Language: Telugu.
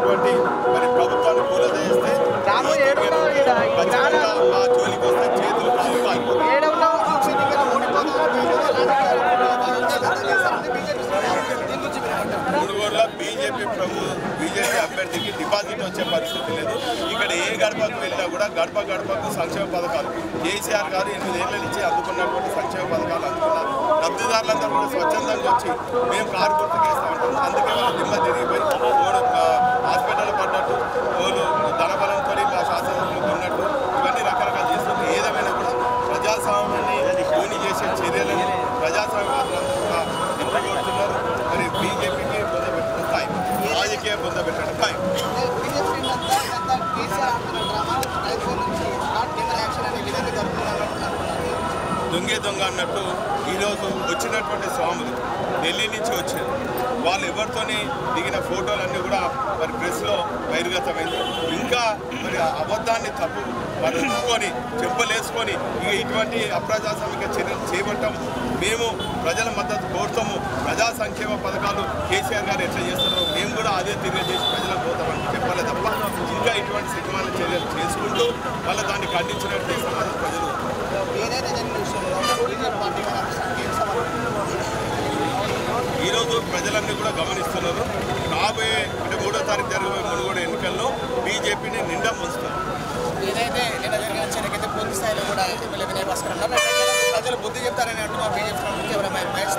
చేసినటువంటి మరి ప్రభుత్వాన్ని కూలదోస్తే ఖచ్చితంగా మా జోలికి వస్తే చేతులు మునుగోడులో బీజేపీ అభ్యర్థికి డిపాజిట్ వచ్చే పరిస్థితి లేదు. ఇక్కడ ఏ గడపకు వెళ్ళినా కూడా గడప గడపకు సంక్షేమ పథకాలు కేసీఆర్ గారు 8 ఏళ్ల నుంచి అందుకున్నటువంటి సంక్షేమ పథకాలు అందుకున్నారు. లబ్ధిదారులందరూ కూడా స్వచ్ఛందంగా వచ్చి మేము కారు గుర్తుకేస్తామంటాం. అందుకే వాళ్ళు దిమ్మ తిరిగిపోయి హాస్పిటల్ పడ్డట్టు వాళ్ళు ధనబలంతో మా శాసనసభ్యులు ఉన్నట్టు ఇవన్నీ రకరకాలు చేస్తుంది. ఏదేమైనా కూడా ప్రజాస్వామ్యాన్ని కూని చేసే చర్యలను ప్రజాస్వామ్యవాదులందరూ కూడా ఎదుర్కొంటున్నారు. మరి బీజేపీకి పొందబెట్టడం ఖాయం, రాజకీయ పొందబెట్టడం ఖాయం. దొంగే దొంగ అన్నట్టు ఈరోజు వచ్చినటువంటి స్వాములు ఢిల్లీ నుంచి వచ్చారు. వాళ్ళు ఎవరితోని దిగిన ఫోటోలన్నీ కూడా మరి ప్రెస్లో బహిర్గతమైంది. ఇంకా మరి అబద్ధాన్ని తప్పు మరి ఒప్పుకొని చెంపలేసుకొని ఇక ఇటువంటి అప్రజాస్వామిక చర్యలు చేపట్టాం. మేము ప్రజల మద్దతు కోరుతాము. ప్రజా సంక్షేమ పథకాలు కేసీఆర్ గారు ఎట్లా చేస్తున్నారో మేము కూడా అదే తిరిగి చేసి ప్రజలకు పోతామని చెప్పాలి తప్ప ఇంకా ఇటువంటి సినిమాల చర్యలు చేసుకుంటూ మళ్ళీ దాన్ని ఖండించినట్టు సమాజ ప్రజలు ఈరోజు ప్రజలన్నీ కూడా గమనిస్తున్నారు. రాబోయే అంటే 3వ తారీఖు జరిగే మునుగోడు ఎన్నికల్లో బీజేపీని నిండా ముంచుతారు. ఏదైతే నిన్న జరిగిన చర్యకైతే పూర్తి స్థాయిలో కూడా ఎమ్మెల్యే వినయ్ భాస్కర్ ప్రజలు బుద్ధి చెప్తారని అంటున్నారు. బీజేపీ ముఖ్యమైన మహేష్